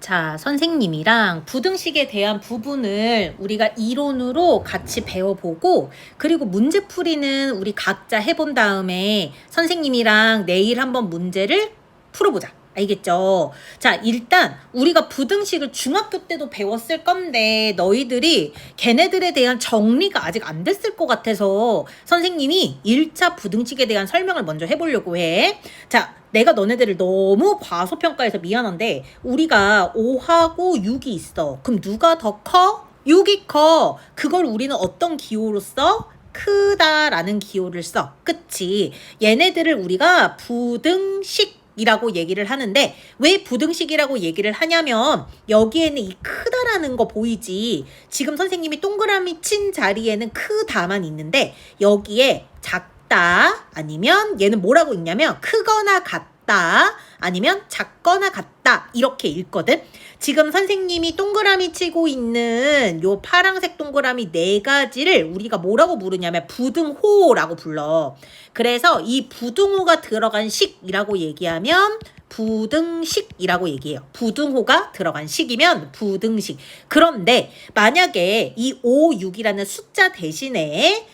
자, 선생님이랑 부등식에 대한 부분을 우리가 이론으로 같이 배워보고, 그리고 문제풀이는 우리 각자 해본 다음에 선생님이랑 내일 한번 문제를 풀어보자. 알겠죠? 자, 일단 우리가 부등식을 중학교 때도 배웠을 건데 너희들이 걔네들에 대한 정리가 아직 안 됐을 것 같아서 선생님이 1차 부등식에 대한 설명을 먼저 해보려고 해. 자, 내가 너네들을 너무 과소평가해서 미안한데 우리가 5하고 6이 있어. 그럼 누가 더 커? 6이 커. 그걸 우리는 어떤 기호로 써? 크다라는 기호를 써. 그치? 얘네들을 우리가 부등식 이라고 얘기를 하는데 왜 부등식이라고 얘기를 하냐면 여기에는 이 크다라는 거 보이지? 지금 선생님이 동그라미 친 자리에는 크다만 있는데 여기에 작다 아니면 얘는 뭐라고 읽냐면 크거나 같다 아니면 작거나 같다 이렇게 읽거든. 지금 선생님이 동그라미 치고 있는 요 파란색 동그라미 4가지를 우리가 뭐라고 부르냐면 부등호라고 불러. 그래서 이 부등호가 들어간 식이라고 얘기하면 부등식이라고 얘기해요. 부등호가 들어간 식이면 부등식. 그런데 만약에 이 5, 6이라는 숫자 대신에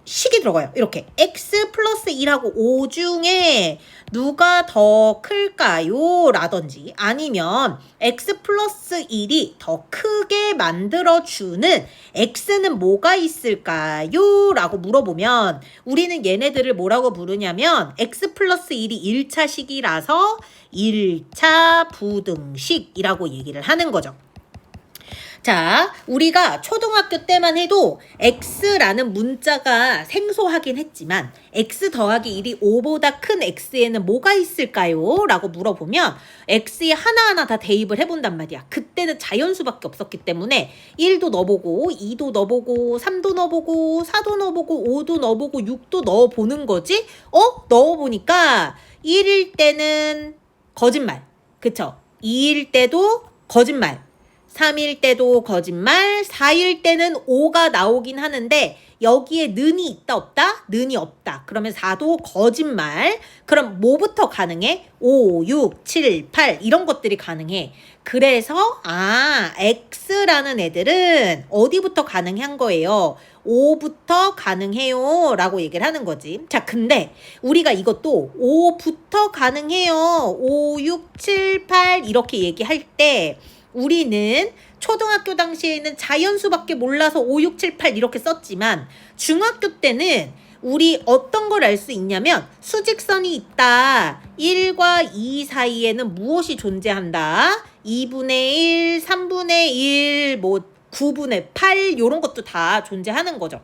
식이 들어가요. 이렇게 x 플러스 1하고 5 중에 누가 더 클까요? 라든지 아니면 x 플러스 1이 더 크게 만들어주는 x는 뭐가 있을까요? 라고 물어보면 우리는 얘네들을 뭐라고 부르냐면 x 플러스 1이 1차 식이라서 1차 부등식이라고 얘기를 하는 거죠. 자, 우리가 초등학교 때만 해도 x라는 문자가 생소하긴 했지만 x 더하기 1이 5보다 큰 x에는 뭐가 있을까요? 라고 물어보면 x에 하나하나 다 대입을 해본단 말이야. 그때는 자연수밖에 없었기 때문에 1도 넣어보고 2도 넣어보고 3도 넣어보고 4도 넣어보고 5도 넣어보고 6도 넣어보는 거지? 넣어보니까 1일 때는 거짓말. 그쵸? 2일 때도 거짓말. 3일 때도 거짓말, 4일 때는 5가 나오긴 하는데 여기에 는이 있다 없다? 는이 없다. 그러면 4도 거짓말. 그럼 뭐부터 가능해? 5, 6, 7, 8 이런 것들이 가능해. 그래서 X라는 애들은 어디부터 가능한 거예요? 5부터 가능해요 라고 얘기를 하는 거지. 자, 근데 우리가 이것도 5부터 가능해요. 5, 6, 7, 8 이렇게 얘기할 때 우리는 초등학교 당시에는 자연수밖에 몰라서 5, 6, 7, 8 이렇게 썼지만 중학교 때는 우리 어떤 걸 알 수 있냐면 수직선이 있다. 1과 2 사이에는 무엇이 존재한다. 2분의 1, 3분의 1, 9분의 8 이런 것도 다 존재하는 거죠.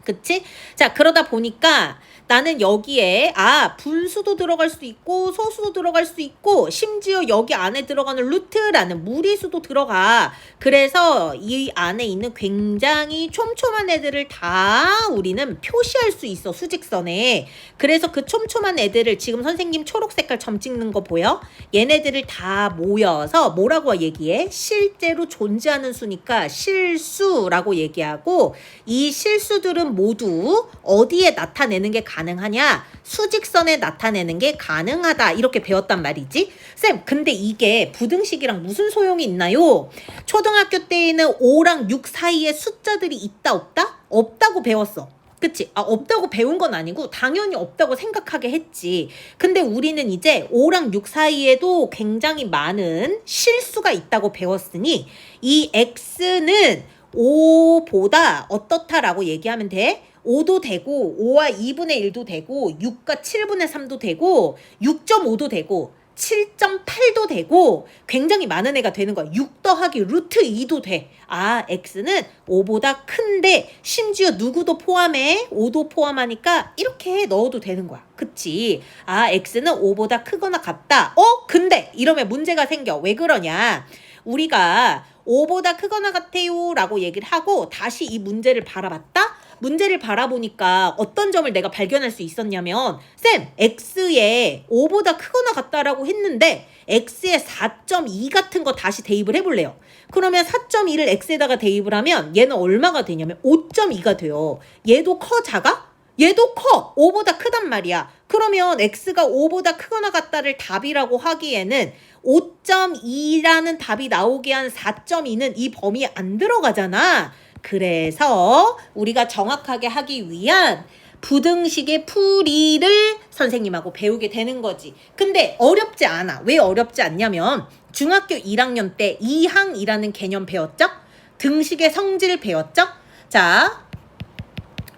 그치? 자, 그러다 보니까 나는 여기에 분수도 들어갈 수 있고 소수도 들어갈 수 있고 심지어 여기 안에 들어가는 루트라는 무리수도 들어가. 그래서 이 안에 있는 굉장히 촘촘한 애들을 다 우리는 표시할 수 있어, 수직선에. 그래서 그 촘촘한 애들을 지금 선생님 초록 색깔 점 찍는 거 보여? 얘네들을 다 모여서 뭐라고 얘기해? 실제로 존재하는 수니까 실수라고 얘기하고, 이 실수들은 모두 어디에 나타내는 게 가능하냐? 수직선에 나타내는 게 가능하다. 이렇게 배웠단 말이지. 쌤, 근데 이게 부등식이랑 무슨 소용이 있나요? 초등학교 때에는 5랑 6 사이에 숫자들이 있다 없다? 없다고 배웠어. 그치? 없다고 배운 건 아니고 당연히 없다고 생각하게 했지. 근데 우리는 이제 5랑 6 사이에도 굉장히 많은 실수가 있다고 배웠으니 이 x는 5보다 어떻다라고 얘기하면 돼? 5도 되고 5와 2분의 1도 되고 6과 7분의 3도 되고 6.5도 되고 7.8도 되고 굉장히 많은 애가 되는 거야. 6 더하기 루트 2도 돼. x는 5보다 큰데 심지어 누구도 포함해? 5도 포함하니까 이렇게 넣어도 되는 거야. 그치? x는 5보다 크거나 같다. 근데 이러면 문제가 생겨. 왜 그러냐? 우리가 5보다 크거나 같아요 라고 얘기를 하고 다시 이 문제를 바라봤다? 문제를 바라보니까 어떤 점을 내가 발견할 수 있었냐면, 쌤, x에 5보다 크거나 같다라고 했는데 x에 4.2 같은 거 다시 대입을 해볼래요. 그러면 4.2를 x에다가 대입을 하면 얘는 얼마가 되냐면 5.2가 돼요. 얘도 커 작아? 얘도 커. 5보다 크단 말이야. 그러면 x가 5보다 크거나 같다를 답이라고 하기에는 5.2라는 답이 나오게 한 4.2는 이 범위에 안 들어가잖아. 그래서 우리가 정확하게 하기 위한 부등식의 풀이를 선생님하고 배우게 되는 거지. 근데 어렵지 않아. 왜 어렵지 않냐면 중학교 1학년 때 이항이라는 개념 배웠죠? 등식의 성질 배웠죠? 자,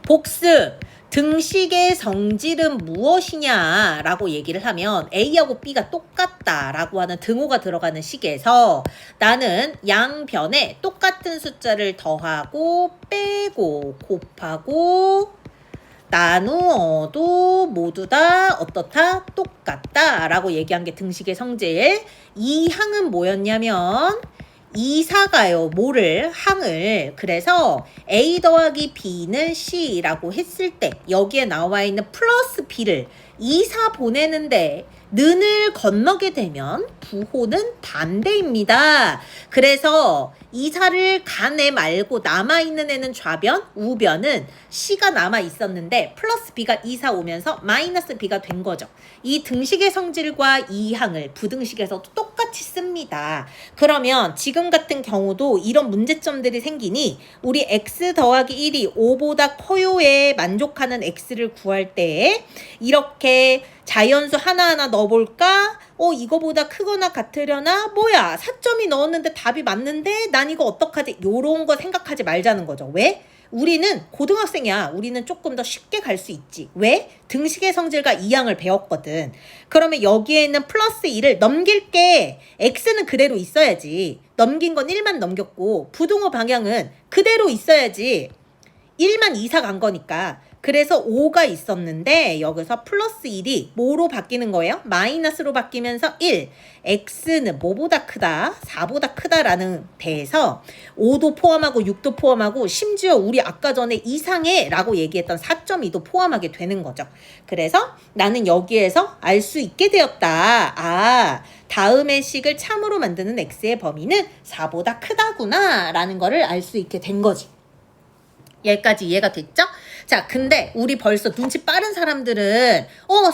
복습. 등식의 성질은 무엇이냐라고 얘기를 하면 A하고 B가 똑같다라고 하는 등호가 들어가는 식에서 나는 양변에 똑같은 숫자를 더하고 빼고 곱하고 나누어도 모두 다 어떻다? 똑같다 라고 얘기한 게 등식의 성질. 이 항은 뭐였냐면 이사가요. 뭐를? 항을. 그래서 A 더하기 B는 C라고 했을 때 여기에 나와 있는 플러스 B를 이사 보내는데 는을 건너게 되면 부호는 반대입니다. 그래서 이사를 간 애 말고 남아있는 애는 좌변, 우변은 C가 남아있었는데 플러스 B가 이사 오면서 마이너스 B가 된 거죠. 이 등식의 성질과 이 항을 부등식에서도 똑같이 씁니다. 그러면 지금 같은 경우도 이런 문제점들이 생기니 우리 x 더하기 1이 5보다 커요에 만족하는 x를 구할 때 이렇게 자연수 하나하나 넣어볼까? 이거보다 크거나 같으려나? 뭐야 4점이 넣었는데 답이 맞는데 난 이거 어떡하지? 요런 거 생각하지 말자는 거죠. 왜? 우리는 고등학생이야. 우리는 조금 더 쉽게 갈 수 있지. 왜? 등식의 성질과 이항을 배웠거든. 그러면 여기에 있는 플러스 1을 넘길게. x는 그대로 있어야지. 넘긴 건 1만 넘겼고 부등호 방향은 그대로 있어야지. 1만 이사 간 거니까. 그래서 5가 있었는데 여기서 플러스 1이 뭐로 바뀌는 거예요? 마이너스로 바뀌면서 1. x는 뭐보다 크다? 4보다 크다라는 데에서 5도 포함하고 6도 포함하고 심지어 우리 아까 전에 이상해 라고 얘기했던 4.2도 포함하게 되는 거죠. 그래서 나는 여기에서 알 수 있게 되었다. 다음의 식을 참으로 만드는 x의 범위는 4보다 크다구나 라는 거를 알 수 있게 된 거지. 여기까지 이해가 됐죠? 자, 근데 우리 벌써 눈치 빠른 사람들은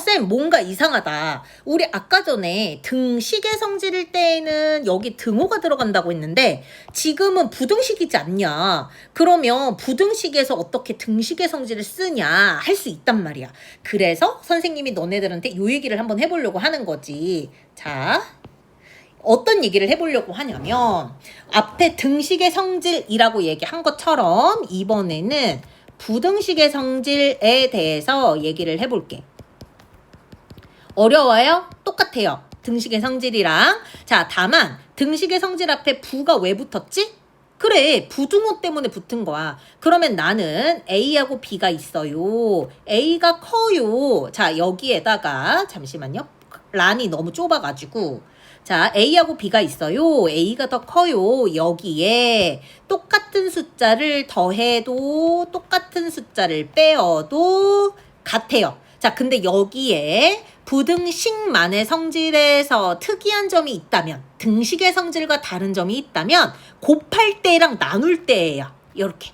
쌤 뭔가 이상하다. 우리 아까 전에 등식의 성질일 때에는 여기 등호가 들어간다고 했는데 지금은 부등식이지 않냐. 그러면 부등식에서 어떻게 등식의 성질을 쓰냐 할 수 있단 말이야. 그래서 선생님이 너네들한테 요 얘기를 한번 해보려고 하는 거지. 자, 어떤 얘기를 해보려고 하냐면 앞에 등식의 성질이라고 얘기한 것처럼 이번에는 부등식의 성질에 대해서 얘기를 해볼게. 어려워요? 똑같아요. 등식의 성질이랑. 자, 다만 등식의 성질 앞에 부가 왜 붙었지? 그래, 부등호 때문에 붙은 거야. 그러면 나는 A하고 B가 있어요. A가 커요. 자, 여기에다가 잠시만요. 란이 너무 좁아가지고 자, A하고 B가 있어요. A가 더 커요. 여기에 똑같은 숫자를 더해도 똑같은 숫자를 빼어도 같아요. 자, 근데 여기에 부등식만의 성질에서 특이한 점이 있다면 등식의 성질과 다른 점이 있다면 곱할 때랑 나눌 때예요. 이렇게.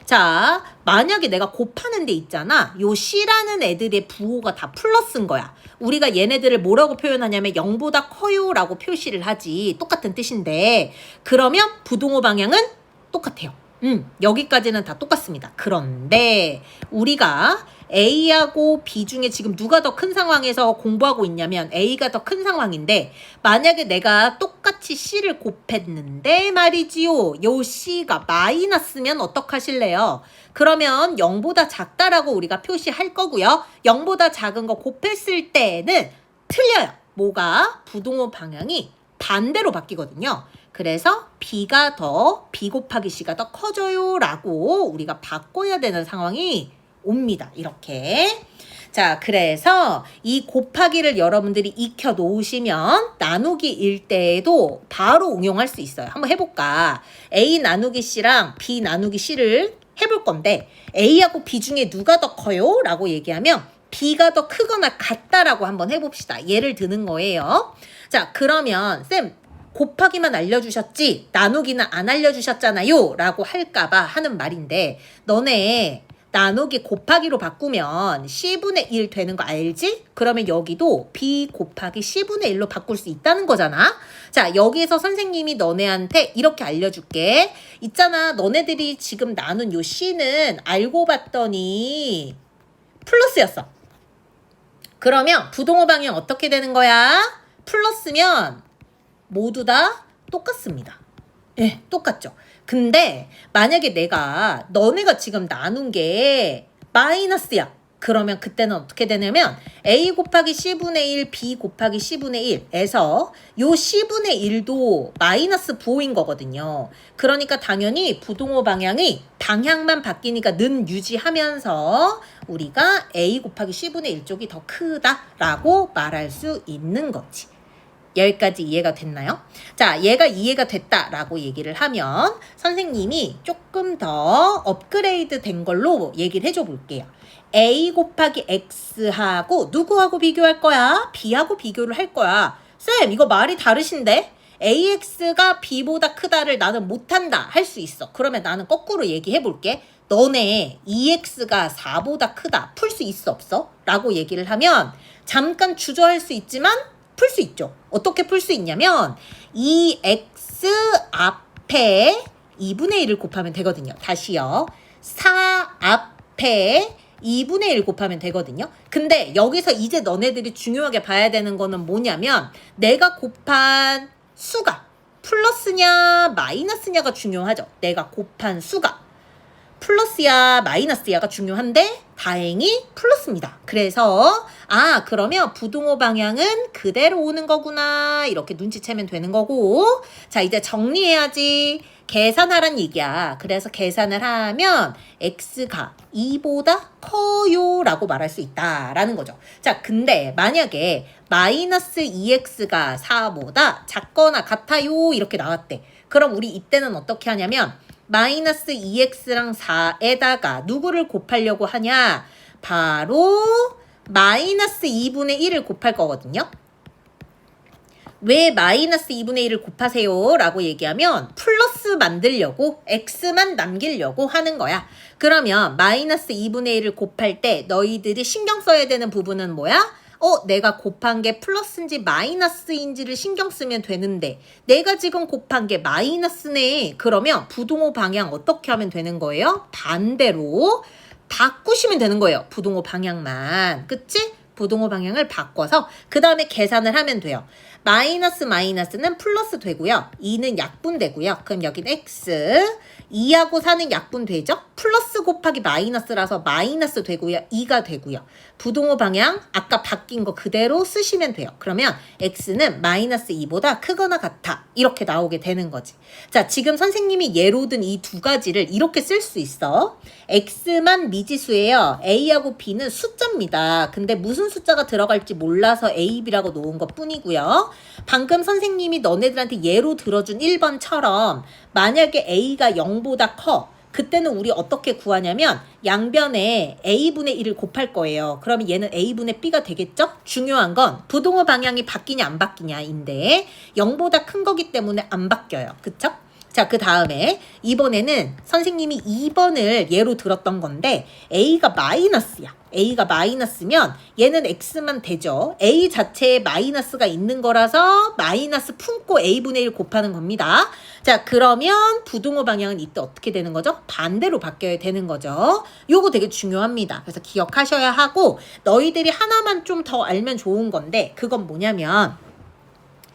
자, 만약에 내가 곱하는 데 있잖아. 요 C라는 애들의 부호가 다 플러스인 거야. 우리가 얘네들을 뭐라고 표현하냐면 0보다 커요 라고 표시를 하지. 똑같은 뜻인데 그러면 부등호 방향은 똑같아요. 여기까지는 다 똑같습니다. 그런데 우리가 A하고 B 중에 지금 누가 더 큰 상황에서 공부하고 있냐면 A가 더 큰 상황인데 만약에 내가 똑같이 C를 곱했는데 말이지요. 요 C가 마이너스면 어떡하실래요? 그러면 0보다 작다라고 우리가 표시할 거고요. 0보다 작은 거 곱했을 때는 틀려요. 뭐가? 부등호 방향이 반대로 바뀌거든요. 그래서 B가 더 B 곱하기 C가 더 커져요 라고 우리가 바꿔야 되는 상황이 옵니다. 이렇게. 자, 그래서 이 곱하기를 여러분들이 익혀 놓으시면 나누기일 때에도 바로 응용할 수 있어요. 한번 해볼까? A 나누기 C랑 B 나누기 C를 해볼 건데 A하고 B 중에 누가 더 커요? 라고 얘기하면 B가 더 크거나 같다라고 한번 해봅시다. 예를 드는 거예요. 자, 그러면 쌤 곱하기만 알려주셨지 나누기는 안 알려주셨잖아요 라고 할까봐 하는 말인데 너네 나누기 곱하기로 바꾸면 C분의 1 되는 거 알지? 그러면 여기도 B 곱하기 C분의 1로 바꿀 수 있다는 거잖아. 자, 여기에서 선생님이 너네한테 이렇게 알려줄게. 있잖아, 너네들이 지금 나눈 요 C는 알고 봤더니 플러스였어. 그러면 부동호 방향 어떻게 되는 거야? 플러스면 모두 다 똑같습니다. 예, 똑같죠. 근데 만약에 너네가 지금 나눈 게 마이너스야. 그러면 그때는 어떻게 되냐면 A 곱하기 C분의 1, B 곱하기 C분의 1에서 요 C분의 1도 마이너스 부호인 거거든요. 그러니까 당연히 부동호 방향이 방향만 바뀌니까 는 유지하면서 우리가 A 곱하기 C분의 1 쪽이 더 크다라고 말할 수 있는 거지. 여기까지 이해가 됐나요? 자, 얘가 이해가 됐다라고 얘기를 하면 선생님이 조금 더 업그레이드 된 걸로 얘기를 해줘 볼게요. A 곱하기 X하고 누구하고 비교할 거야? B하고 비교를 할 거야. 쌤, 이거 말이 다르신데? AX가 B보다 크다를 나는 못한다 할 수 있어. 그러면 나는 거꾸로 얘기해 볼게. 너네 EX가 4보다 크다 풀 수 있어 없어? 라고 얘기를 하면 잠깐 주저할 수 있지만 풀 수 있죠. 어떻게 풀 수 있냐면 2x 앞에 2분의 1을 곱하면 되거든요. 다시요. 4 앞에 2분의 1 곱하면 되거든요. 근데 여기서 이제 너네들이 중요하게 봐야 되는 거는 뭐냐면 내가 곱한 수가 플러스냐 마이너스냐가 중요하죠. 내가 곱한 수가 플러스야 마이너스야가 중요한데 다행히 플러스입니다. 그래서 그러면 부동호 방향은 그대로 오는 거구나 이렇게 눈치채면 되는 거고 자 이제 정리해야지. 계산하란 얘기야. 그래서 계산을 하면 x가 2보다 커요 라고 말할 수 있다라는 거죠. 자 근데 만약에 마이너스 2x가 4보다 작거나 같아요 이렇게 나왔대. 그럼 우리 이때는 어떻게 하냐면 마이너스 2x랑 4에다가 누구를 곱하려고 하냐? 바로 마이너스 2분의 1을 곱할 거거든요. 왜 마이너스 2분의 1을 곱하세요? 라고 얘기하면 플러스 만들려고 x만 남기려고 하는 거야. 그러면 마이너스 2분의 1을 곱할 때 너희들이 신경 써야 되는 부분은 뭐야? 내가 곱한 게 플러스인지 마이너스인지를 신경 쓰면 되는데 내가 지금 곱한 게 마이너스네. 그러면 부동호 방향 어떻게 하면 되는 거예요? 반대로 바꾸시면 되는 거예요. 부동호 방향만. 그치? 부동호 방향을 바꿔서 그 다음에 계산을 하면 돼요. 마이너스는 플러스 되고요. 2는 약분되고요. 그럼 여기는 x. 2하고 4는 약분되죠? 플러스 곱하기 마이너스라서 마이너스 되고요. 2가 되고요. 부동호 방향 아까 바뀐 거 그대로 쓰시면 돼요. 그러면 x는 마이너스 2보다 크거나 같아. 이렇게 나오게 되는 거지. 자, 지금 선생님이 예로 든 이 두 가지를 이렇게 쓸 수 있어. x만 미지수예요. a하고 b는 숫자입니다. 근데 무슨 숫자가 들어갈지 몰라서 a, b라고 놓은 것 뿐이고요. 방금 선생님이 너네들한테 예로 들어준 1번처럼 만약에 a가 0보다 커. 그때는 우리 어떻게 구하냐면 양변에 a분의 1을 곱할 거예요. 그러면 얘는 a분의 b가 되겠죠? 중요한 건 부동호 방향이 바뀌냐 안 바뀌냐인데 0보다 큰 거기 때문에 안 바뀌어요. 그쵸? 자, 그 다음에 이번에는 선생님이 2번을 예로 들었던 건데 A가 마이너스야. A가 마이너스면 얘는 X만 되죠. A 자체에 마이너스가 있는 거라서 마이너스 품고 A분의 1 곱하는 겁니다. 자, 그러면 부동호 방향은 이때 어떻게 되는 거죠? 반대로 바뀌어야 되는 거죠. 요거 되게 중요합니다. 그래서 기억하셔야 하고 너희들이 하나만 좀 더 알면 좋은 건데 그건 뭐냐면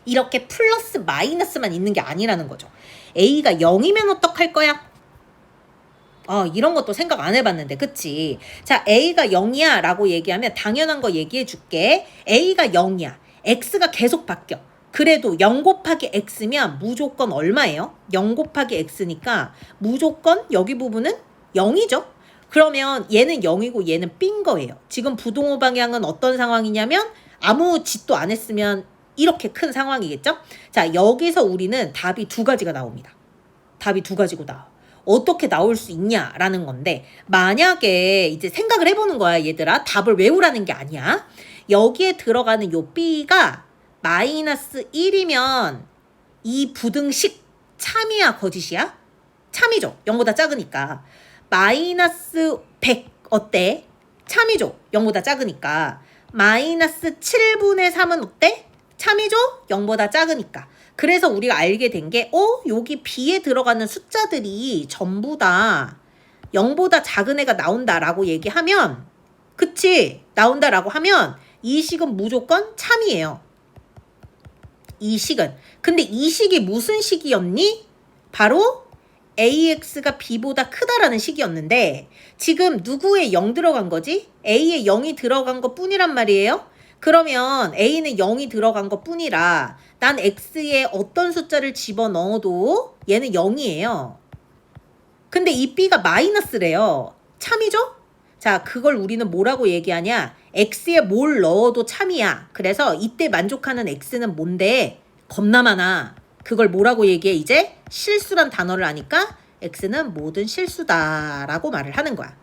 이렇게 플러스 마이너스만 있는 게 아니라는 거죠. A가 0이면 어떡할 거야? 이런 것도 생각 안 해봤는데 그치? 자, A가 0이야 라고 얘기하면 당연한 거 얘기해 줄게. A가 0이야. X가 계속 바뀌어. 그래도 0 곱하기 X면 무조건 얼마예요? 0 곱하기 X니까 무조건 여기 부분은 0이죠? 그러면 얘는 0이고 얘는 B인 거예요. 지금 부동호 방향은 어떤 상황이냐면 아무 짓도 안 했으면 이렇게 큰 상황이겠죠? 자, 여기서 우리는 답이 두 가지가 나옵니다. 답이 두 가지고 나와. 어떻게 나올 수 있냐라는 건데 만약에 이제 생각을 해보는 거야 얘들아. 답을 외우라는 게 아니야. 여기에 들어가는 요 B가 마이너스 1이면 이 부등식 참이야 거짓이야? 참이죠. 0보다 작으니까. 마이너스 100 어때? 참이죠. 0보다 작으니까. 마이너스 7분의 3은 어때? 참이죠? 0보다 작으니까. 그래서 우리가 알게 된 게 여기 B에 들어가는 숫자들이 전부 다 0보다 작은 애가 나온다라고 얘기하면 그치? 나온다라고 하면 이 식은 무조건 참이에요. 이 식은. 근데 이 식이 무슨 식이었니? 바로 AX가 B보다 크다라는 식이었는데 지금 누구에 0 들어간 거지? A에 0이 들어간 것 뿐이란 말이에요. 그러면 A는 0이 들어간 것 뿐이라 난 X에 어떤 숫자를 집어넣어도 얘는 0이에요. 근데 이 B가 마이너스래요. 참이죠? 자, 그걸 우리는 뭐라고 얘기하냐? X에 뭘 넣어도 참이야. 그래서 이때 만족하는 X는 뭔데? 겁나 많아. 그걸 뭐라고 얘기해? 이제 실수란 단어를 아니까 X는 모든 실수다라고 말을 하는 거야.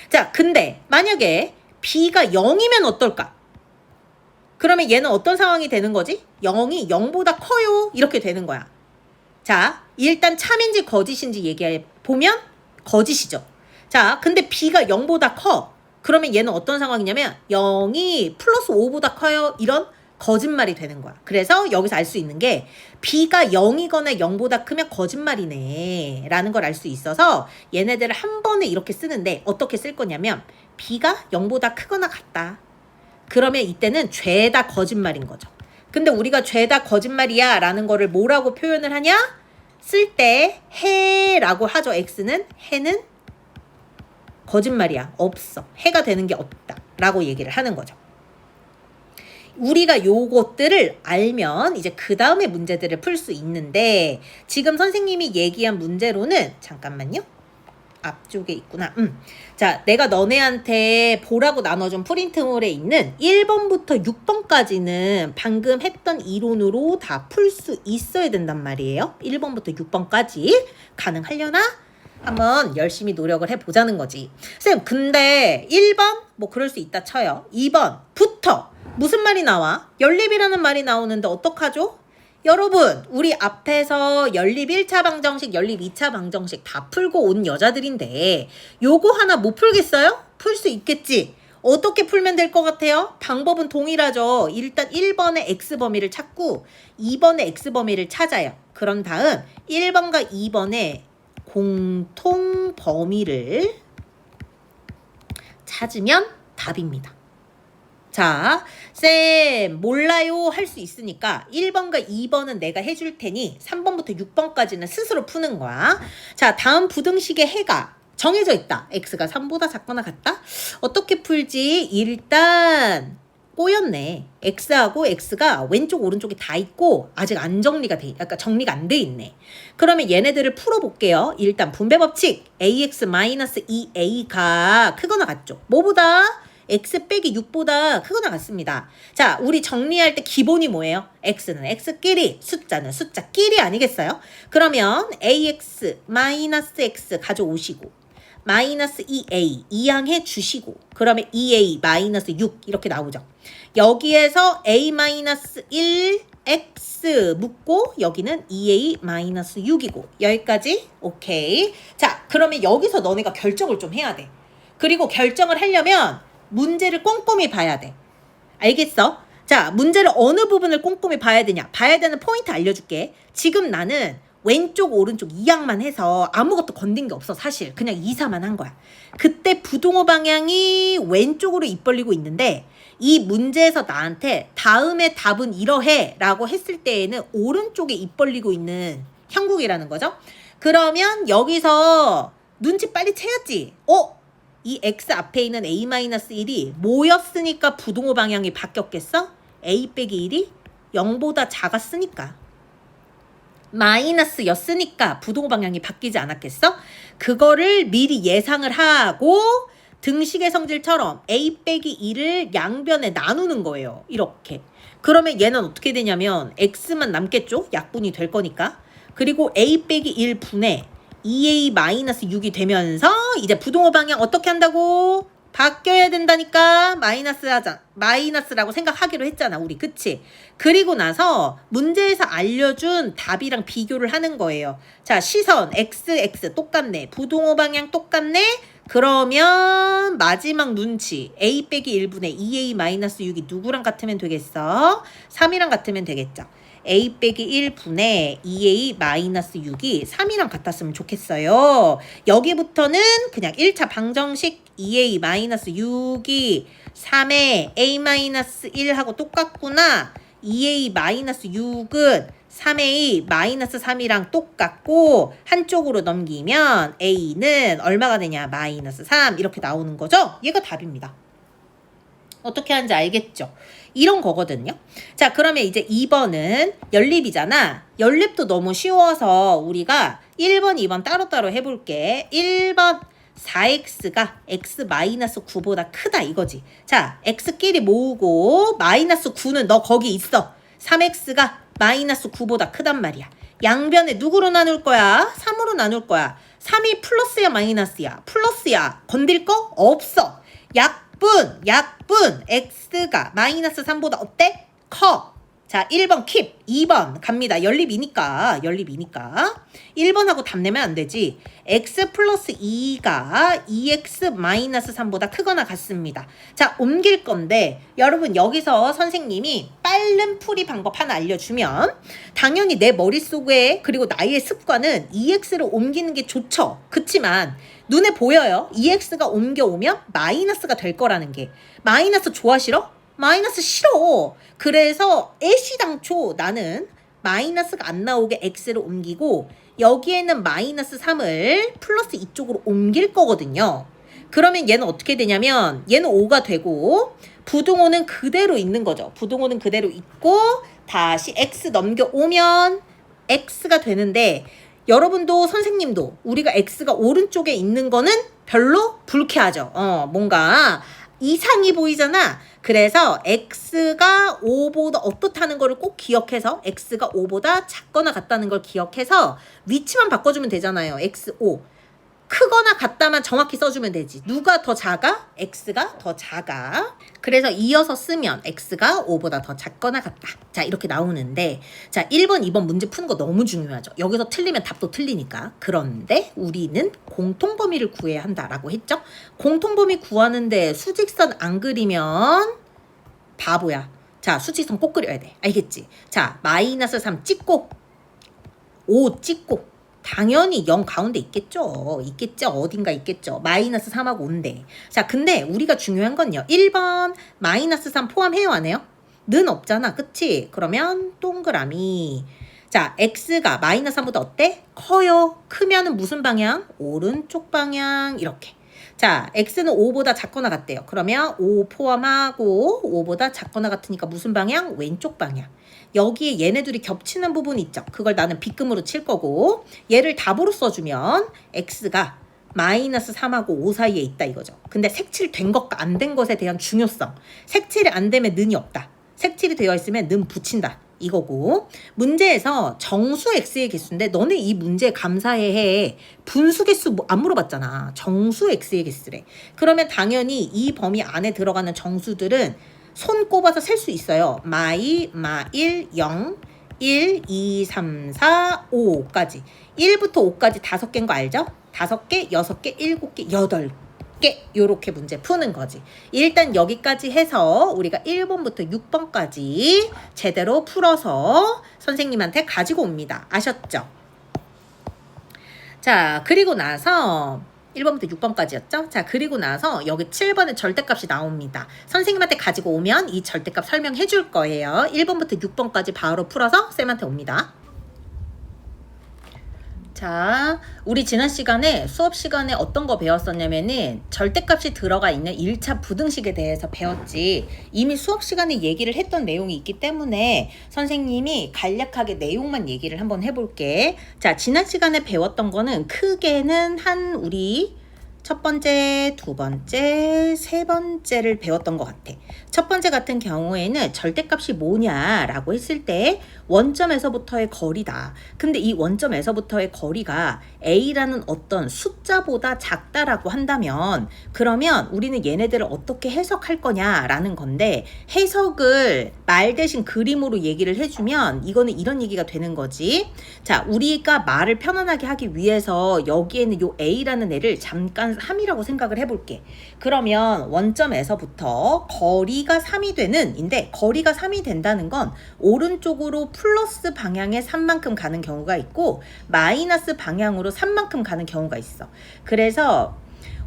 자, 근데 만약에 B가 0이면 어떨까? 그러면 얘는 어떤 상황이 되는 거지? 0이 0보다 커요. 이렇게 되는 거야. 자, 일단 참인지 거짓인지 얘기해 보면 거짓이죠. 자, 근데 B가 0보다 커. 그러면 얘는 어떤 상황이냐면 0이 플러스 5보다 커요. 이런 거짓말이 되는 거야. 그래서 여기서 알 수 있는 게 B가 0이거나 0보다 크면 거짓말이네 라는 걸 알 수 있어서 얘네들을 한 번에 이렇게 쓰는데 어떻게 쓸 거냐면 B가 0보다 크거나 같다. 그러면 이때는 죄다 거짓말인 거죠. 근데 우리가 죄다 거짓말이야 라는 거를 뭐라고 표현을 하냐? 쓸 때 해라고 하죠. X는 해는 거짓말이야. 없어. 해가 되는 게 없다 라고 얘기를 하는 거죠. 우리가 요것들을 알면 이제 그 다음에 문제들을 풀 수 있는데 지금 선생님이 얘기한 문제로는 잠깐만요. 앞쪽에 있구나. 자, 내가 너네한테 보라고 나눠준 프린트물에 있는 1번부터 6번까지는 방금 했던 이론으로 다 풀 수 있어야 된단 말이에요. 1번부터 6번까지 가능하려나? 한번 열심히 노력을 해보자는 거지. 쌤, 근데 1번? 뭐 그럴 수 있다 쳐요. 2번부터 무슨 말이 나와? 연립이라는 말이 나오는데 어떡하죠? 여러분, 우리 앞에서 연립 1차 방정식, 연립 2차 방정식 다 풀고 온 여자들인데 요거 하나 못 풀겠어요? 풀 수 있겠지? 어떻게 풀면 될 것 같아요? 방법은 동일하죠. 일단 1번의 X범위를 찾고 2번의 X범위를 찾아요. 그런 다음 1번과 2번의 공통 범위를 찾으면 답입니다. 자, 쌤 몰라요 할 수 있으니까 1번과 2번은 내가 해줄 테니 3번부터 6번까지는 스스로 푸는 거야. 자, 다음 부등식의 해가 정해져 있다. X가 3보다 작거나 같다. 어떻게 풀지? 일단 꼬였네. X하고 X가 왼쪽 오른쪽에 다 있고 아직 안 정리가 돼, 그러니까 정리가 안 돼 있네. 그러면 얘네들을 풀어볼게요. 일단 분배 법칙 AX-2A가 크거나 같죠. 뭐보다? X 빼기 6보다 크거나 같습니다. 자, 우리 정리할 때 기본이 뭐예요? X는 X끼리, 숫자는 숫자끼리 아니겠어요? 그러면 AX 마이너스 X 가져오시고 마이너스 2A 이항해 주시고 그러면 2A 마이너스 6 이렇게 나오죠. 여기에서 A 마이너스 1 X 묻고 여기는 2A 마이너스 6이고 여기까지 오케이. 자, 그러면 여기서 너네가 결정을 좀 해야 돼. 그리고 결정을 하려면 문제를 꼼꼼히 봐야 돼. 알겠어? 자, 문제를 어느 부분을 꼼꼼히 봐야 되냐? 봐야 되는 포인트 알려줄게. 지금 나는 왼쪽 오른쪽 이항만 해서 아무것도 건든 게 없어. 사실 그냥 이사만 한 거야. 그때 부동호 방향이 왼쪽으로 입 벌리고 있는데 이 문제에서 나한테 다음에 답은 이러해 라고 했을 때에는 오른쪽에 입 벌리고 있는 형국이라는 거죠. 그러면 여기서 눈치 빨리 채야지. 이 X 앞에 있는 A-1이 뭐였으니까 부동호 방향이 바뀌었겠어? A 빼기 1이 0보다 작았으니까. 마이너스였으니까 부동호 방향이 바뀌지 않았겠어? 그거를 미리 예상을 하고 등식의 성질처럼 A 빼기 2를 양변에 나누는 거예요. 이렇게. 그러면 얘는 어떻게 되냐면 X만 남겠죠? 약분이 될 거니까. 그리고 A 빼기 1분의 2A-6이 되면서 이제 부동호 방향 어떻게 한다고? 바뀌어야 된다니까. 마이너스라고 생각하기로 했잖아 우리. 그치? 그리고 나서 문제에서 알려준 답이랑 비교를 하는 거예요. 자, 시선 X 똑같네. 부동호 방향 똑같네. 그러면 마지막 눈치 a 빼기 1분의 2a-6이 누구랑 같으면 되겠어? 3이랑 같으면 되겠죠. a 빼기 1분의 2a-6이 3이랑 같았으면 좋겠어요. 여기부터는 그냥 1차 방정식 2a-6이 3에 a-1하고 똑같구나. 2a-6은 3a-3이랑 똑같고 한쪽으로 넘기면 a는 얼마가 되냐? -3 이렇게 나오는 거죠? 얘가 답입니다. 어떻게 하는지 알겠죠? 이런 거거든요. 자, 그러면 이제 2번은 연립이잖아. 연립도 너무 쉬워서 우리가 1번, 2번 따로따로 해볼게. 1번 4x가 x-9보다 크다 이거지. 자, x끼리 모으고 -9는 너 거기 있어. 3x가 -9보다 크단 말이야. 양변에 누구로 나눌 거야? 3으로 나눌 거야. 3이 플러스야 마이너스야? 플러스야. 건들 거 없어. 약분 x가 -3보다 어때? 커. 자, 1번 킵, 2번 갑니다. 연립이니까 1번하고 답 내면 안 되지. x 플러스 2가 2x-3보다 크거나 같습니다. 자, 옮길 건데 여러분 여기서 선생님이 빠른 풀이 방법 하나 알려주면 당연히 내 머릿속에 그리고 나의 습관은 2x를 옮기는 게 좋죠. 그치만 눈에 보여요. 2x가 옮겨오면 마이너스가 될 거라는 게. 마이너스 좋아 싫어? 마이너스 싫어. 그래서 애시당초 나는 마이너스가 안 나오게 x를 옮기고 여기에는 -3을 플러스 이쪽으로 옮길 거거든요. 그러면 얘는 어떻게 되냐면 얘는 5가 되고 부등호는 그대로 있는 거죠. 부등호는 그대로 있고 다시 x 넘겨오면 x가 되는데 여러분도 선생님도 우리가 x가 오른쪽에 있는 거는 별로 불쾌하죠. 뭔가 이상이 보이잖아. 그래서 x가 5보다 어떻다는 거를 꼭 기억해서 x가 5보다 작거나 같다는 걸 기억해서 위치만 바꿔주면 되잖아요. x5 크거나 같다만 정확히 써주면 되지. 누가 더 작아? x가 더 작아. 그래서 이어서 쓰면 x가 5보다 더 작거나 같다. 자, 이렇게 나오는데 자, 1번, 2번 문제 푸는 거 너무 중요하죠. 여기서 틀리면 답도 틀리니까. 그런데 우리는 공통범위를 구해야 한다라고 했죠. 공통범위 구하는데 수직선 안 그리면 바보야. 자, 수직선 꼭 그려야 돼. 알겠지? 자, -3 찍고 5 찍고 당연히 0 가운데 있겠죠. 어딘가 있겠죠. -3하고 5인데. 자, 근데 우리가 중요한 건요. 1번 -3 포함해요, 안 해요? 는 없잖아. 그치? 그러면 동그라미. 자, x가 -3보다 어때? 커요. 크면은 무슨 방향? 오른쪽 방향. 이렇게. 자, x는 5보다 작거나 같대요. 그러면 5 포함하고 5보다 작거나 같으니까 무슨 방향? 왼쪽 방향. 여기에 얘네들이 겹치는 부분이 있죠. 그걸 나는 빗금으로 칠 거고 얘를 답으로 써주면 x가 -3하고 5 사이에 있다 이거죠. 근데 색칠된 것과 안 된 것에 대한 중요성. 색칠이 안 되면 는이 없다. 색칠이 되어 있으면 는 붙인다. 이거고 문제에서 정수 x의 개수인데 너네 이 문제 감사해. 분수 개수 안 물어봤잖아. 정수 x의 개수래. 그러면 당연히 이 범위 안에 들어가는 정수들은 손 꼽아서 셀 수 있어요. 마이, 마1, 0, 1, 2, 3, 4, 5까지. 1부터 5까지 5개인 거 알죠? 5개, 6개, 7개, 8개 요렇게 문제 푸는 거지. 일단 여기까지 해서 우리가 1번부터 6번까지 제대로 풀어서 선생님한테 가지고 옵니다. 아셨죠? 자, 그리고 나서 1번부터 6번까지였죠? 자, 그리고 나서 여기 7번에 절대값이 나옵니다. 선생님한테 가지고 오면 이 절대값 설명해 줄 거예요. 1번부터 6번까지 바로 풀어서 쌤한테 옵니다. 자, 우리 지난 시간에 수업 시간에 어떤 거 배웠었냐면은 절대값이 들어가 있는 1차 부등식에 대해서 배웠지. 이미 수업 시간에 얘기를 했던 내용이 있기 때문에 선생님이 간략하게 내용만 얘기를 한번 해볼게. 자, 지난 시간에 배웠던 거는 크게는 한 우리 첫 번째, 두 번째, 세 번째를 배웠던 것 같아. 첫 번째 같은 경우에는 절대값이 뭐냐라고 했을 때 원점에서부터의 거리다. 근데 이 원점에서부터의 거리가 A라는 어떤 숫자보다 작다라고 한다면 그러면 우리는 얘네들을 어떻게 해석할 거냐라는 건데 해석을 말 대신 그림으로 얘기를 해주면 이거는 이런 얘기가 되는 거지. 자, 우리가 말을 편안하게 하기 위해서 여기에는 요 A라는 애를 잠깐 한 3이라고 생각을 해볼게. 그러면 원점에서부터 거리가 3이 되는 인데 거리가 3이 된다는 건 오른쪽으로 플러스 방향에 3만큼 가는 경우가 있고 마이너스 방향으로 3만큼 가는 경우가 있어. 그래서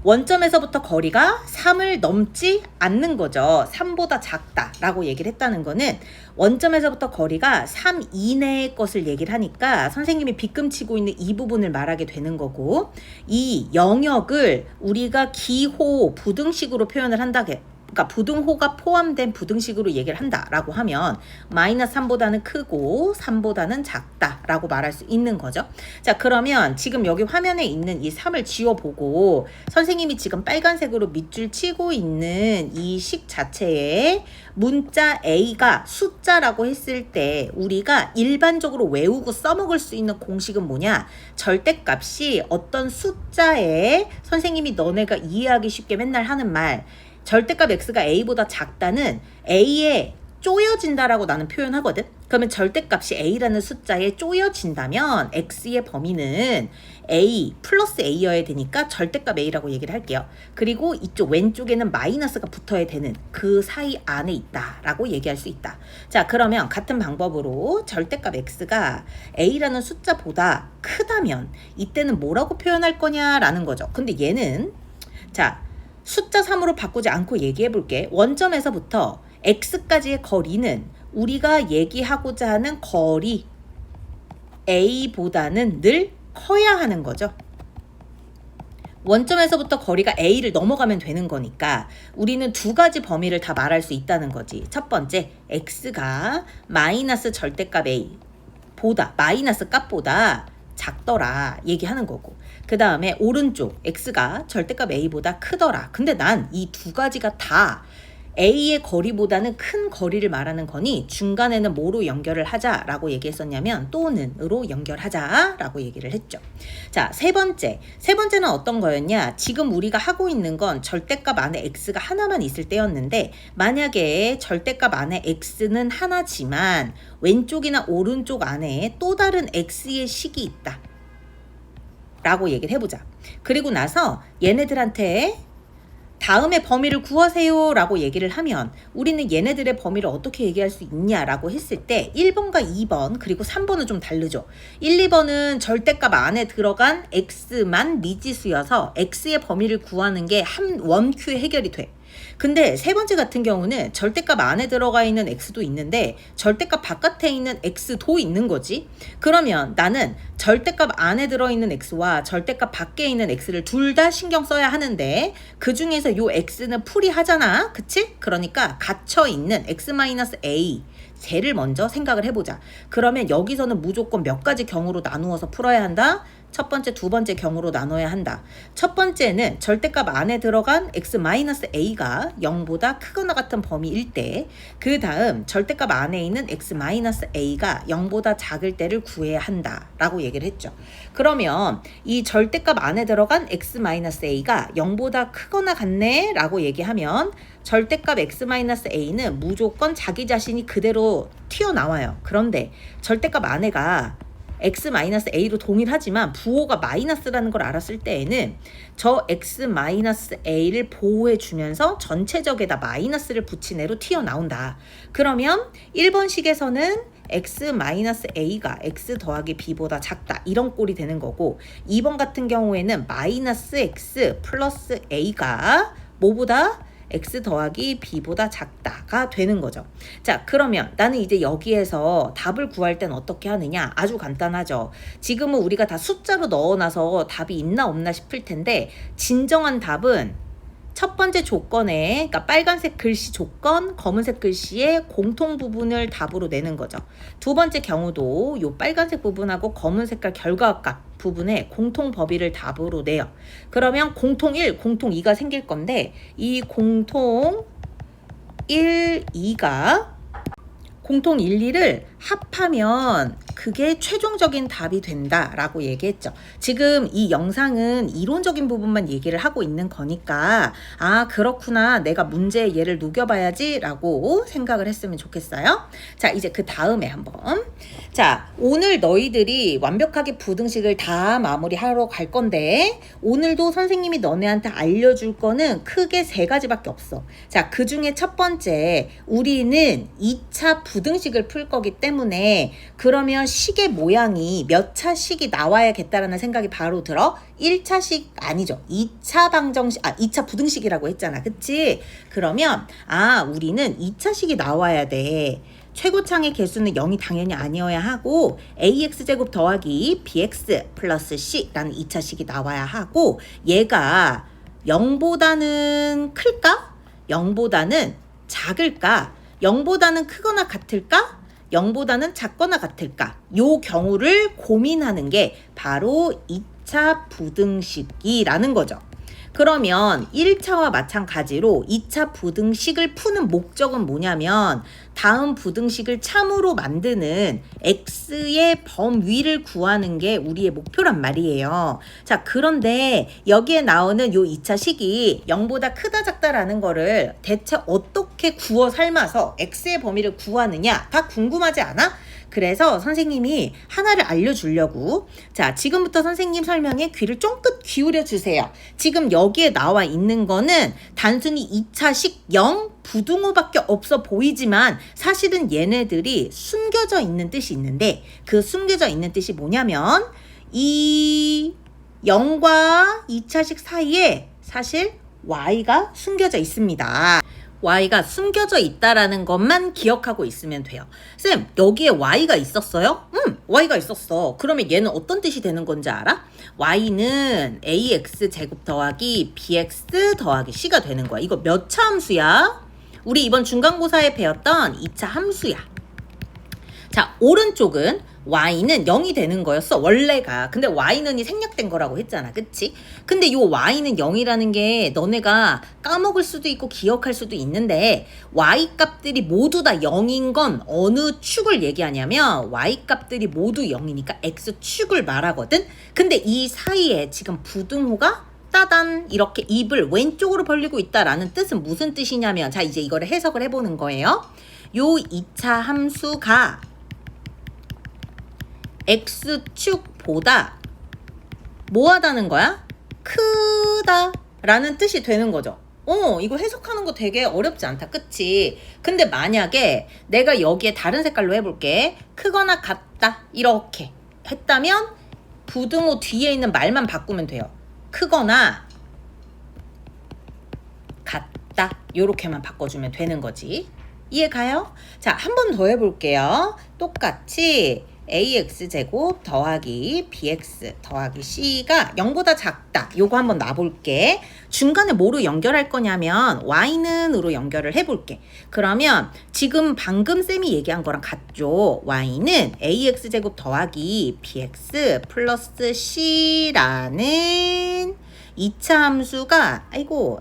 원점에서부터 거리가 3을 넘지 않는 거죠. 3보다 작다라고 얘기를 했다는 거는 원점에서부터 거리가 3 이내의 것을 얘기를 하니까 선생님이 빗금치고 있는 이 부분을 말하게 되는 거고, 이 영역을 우리가 기호 부등식으로 표현을 한다게, 그러니까 부등호가 포함된 부등식으로 얘기를 한다라고 하면 마이너스 3보다는 크고 3보다는 작다라고 말할 수 있는 거죠. 자, 그러면 지금 여기 화면에 있는 이 3을 지워보고 선생님이 지금 빨간색으로 밑줄 치고 있는 이 식 자체에 문자 A가 숫자라고 했을 때 우리가 일반적으로 외우고 써먹을 수 있는 공식은 뭐냐? 절대값이 어떤 숫자에 선생님이 너네가 이해하기 쉽게 맨날 하는 말, 절대값 x가 a보다 작다는 a에 쪼여진다라고 나는 표현하거든. 그러면 절대값이 a라는 숫자에 쪼여진다면 x의 범위는 a 플러스 a여야 되니까 절대값 a라고 얘기를 할게요. 그리고 이쪽 왼쪽에는 마이너스가 붙어야 되는 그 사이 안에 있다라고 얘기할 수 있다. 자, 그러면 같은 방법으로 절대값 x가 a라는 숫자보다 크다면 이때는 뭐라고 표현할 거냐라는 거죠. 근데 얘는 자, 숫자 3으로 바꾸지 않고 얘기해 볼게. 원점에서부터 x까지의 거리는 우리가 얘기하고자 하는 거리 a보다는 늘 커야 하는 거죠. 원점에서부터 거리가 a를 넘어가면 되는 거니까 우리는 두 가지 범위를 다 말할 수 있다는 거지. 첫 번째, x가 마이너스 절대값 a 보다 마이너스 값보다 작더라 얘기하는 거고, 그 다음에 오른쪽 x가 절대값 a보다 크더라. 근데 난 이 두 가지가 다 a의 거리보다는 큰 거리를 말하는 거니 중간에는 뭐로 연결을 하자라고 얘기했었냐면 또는으로 연결하자라고 얘기를 했죠. 자, 세 번째는 어떤 거였냐? 지금 우리가 하고 있는 건 절대값 안에 x가 하나만 있을 때였는데 만약에 절대값 안에 x는 하나지만 왼쪽이나 오른쪽 안에 또 다른 x의 식이 있다 라고 얘기를 해보자. 그리고 나서 얘네들한테 다음에 범위를 구하세요 라고 얘기를 하면 우리는 얘네들의 범위를 어떻게 얘기할 수 있냐라고 했을 때 1번과 2번 그리고 3번은 좀 다르죠. 1, 2번은 절대값 안에 들어간 x만 미지수여서 x의 범위를 구하는 게 한 원큐에 해결이 돼. 근데 세 번째 같은 경우는 절대값 안에 들어가 있는 x도 있는데 절대값 바깥에 있는 x도 있는 거지. 그러면 나는 절대값 안에 들어있는 x와 절대값 밖에 있는 x를 둘 다 신경 써야 하는데 그 중에서 요 x는 풀이하잖아. 그치? 그러니까 갇혀있는 x-a 쟤를 먼저 생각을 해보자. 그러면 여기서는 무조건 몇 가지 경우로 나누어서 풀어야 한다. 첫 번째, 두 번째 경우로 나눠야 한다. 첫 번째는 절대값 안에 들어간 x-a가 0보다 크거나 같은 범위일 때, 그 다음 절대값 안에 있는 x-a가 0보다 작을 때를 구해야 한다 라고 얘기를 했죠. 그러면 이 절대값 안에 들어간 x-a가 0보다 크거나 같네 라고 얘기하면 절대값 x-a는 무조건 자기 자신이 그대로 튀어나와요. 그런데 절대값 안에가 x-a로 동일하지만 부호가 마이너스라는 걸 알았을 때에는 저 x-a를 보호해주면서 전체적에다 마이너스를 붙인 애로 튀어나온다. 그러면 1번식에서는 x-a가 x 더하기 b보다 작다 이런 꼴이 되는 거고, 2번 같은 경우에는 마이너스 x 플러스 a가 뭐보다 x 더하기 b보다 작다가 되는 거죠. 자, 그러면 나는 이제 여기에서 답을 구할 땐 어떻게 하느냐? 아주 간단하죠. 지금은 우리가 다 숫자로 넣어놔서 답이 있나 없나 싶을 텐데 진정한 답은 첫 번째 조건에, 그러니까 빨간색 글씨 조건, 검은색 글씨의 공통 부분을 답으로 내는 거죠. 두 번째 경우도 요 빨간색 부분하고 검은 색깔 결과값 부분에 공통 범위를 답으로 내요. 그러면 공통 1, 공통 2가 생길 건데 이 공통 1, 2가 공통 1, 2를 합하면 그게 최종적인 답이 된다라고 얘기했죠. 지금 이 영상은 이론적인 부분만 얘기를 하고 있는 거니까 아 그렇구나 내가 문제의 예를 녹여봐야지 라고 생각을 했으면 좋겠어요. 자 이제 그 다음에 한번 자 오늘 너희들이 완벽하게 부등식을 다 마무리하러 갈 건데 오늘도 선생님이 너네한테 알려줄 거는 크게 세 가지밖에 없어. 자 그 중에 첫 번째 우리는 2차 부등식을 풀 거기 때문에 그러면 식의 모양이 몇 차식이 나와야겠다라는 생각이 바로 들어. 1차식 아니죠. 2차 방정식 2차 부등식이라고 했잖아. 그치? 그러면 우리는 2차식이 나와야 돼. 최고창의 개수는 0이 당연히 아니어야 하고 ax제곱 더하기 bx 플러스 c라는 2차식이 나와야 하고 얘가 0보다는 클까? 0보다는 작을까? 0보다는 크거나 같을까? 0보다는 작거나 같을까? 요 경우를 고민하는 게 바로 2차 부등식이라는 거죠. 그러면 1차와 마찬가지로 2차 부등식을 푸는 목적은 뭐냐면 다음 부등식을 참으로 만드는 x의 범위를 구하는 게 우리의 목표란 말이에요. 자, 그런데 여기에 나오는 요 2차식이 0보다 크다 작다라는 거를 대체 어떻게 구워 삶아서 x의 범위를 구하느냐 다 궁금하지 않아? 그래서 선생님이 하나를 알려주려고 자 지금부터 선생님 설명에 귀를 쫑긋 기울여 주세요. 지금 여기에 나와 있는 거는 단순히 2차식 0 부등호밖에 없어 보이지만 사실은 얘네들이 숨겨져 있는 뜻이 있는데 그 숨겨져 있는 뜻이 뭐냐면 이 0과 2차식 사이에 사실 y가 숨겨져 있습니다. y가 숨겨져 있다라는 것만 기억하고 있으면 돼요. 쌤, 여기에 y가 있었어요? y가 있었어. 그러면 얘는 어떤 뜻이 되는 건지 알아? y는 ax 제곱 더하기 bx 더하기 c가 되는 거야. 이거 몇 차 함수야? 우리 이번 중간고사에 배웠던 2차 함수야. 자, 오른쪽은 y는 0이 되는 거였어 원래가. 근데 y는이 생략된 거라고 했잖아. 그치? 근데 요 y는 0이라는 게 너네가 까먹을 수도 있고 기억할 수도 있는데 y 값들이 모두 다 0인 건 어느 축을 얘기하냐면 y 값들이 모두 0이니까 x축을 말하거든. 근데 이 사이에 지금 부등호가 따단 이렇게 입을 왼쪽으로 벌리고 있다라는 뜻은 무슨 뜻이냐면 자 이제 이거를 해석을 해보는 거예요. 요 2차 함수가 x축보다 뭐하다는 거야? 크다 라는 뜻이 되는 거죠. 이거 해석하는 거 되게 어렵지 않다. 그치? 근데 만약에 내가 여기에 다른 색깔로 해볼게. 크거나 같다 이렇게 했다면 부등호 뒤에 있는 말만 바꾸면 돼요. 크거나 같다 요렇게만 바꿔주면 되는 거지. 이해 가요? 자, 한 번 더 해볼게요. 똑같이 ax제곱 더하기 bx 더하기 c가 0보다 작다. 요거 한번 놔볼게. 중간에 뭐로 연결할 거냐면 y는으로 연결을 해볼게. 그러면 지금 방금 쌤이 얘기한 거랑 같죠. y는 ax제곱 더하기 bx 플러스 c라는 2차 함수가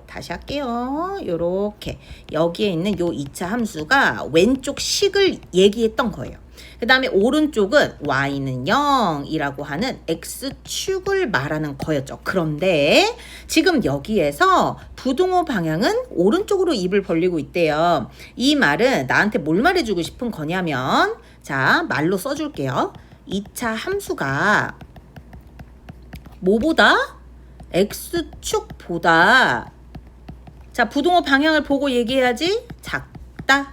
다시 할게요. 요렇게 여기에 있는 요 2차 함수가 왼쪽 식을 얘기했던 거예요. 그 다음에 오른쪽은 y는 0이라고 하는 x축을 말하는 거였죠. 그런데 지금 여기에서 부등호 방향은 오른쪽으로 입을 벌리고 있대요. 이 말은 나한테 뭘 말해주고 싶은 거냐면 자 말로 써줄게요. 2차 함수가 뭐보다? x축보다 자 부등호 방향을 보고 얘기해야지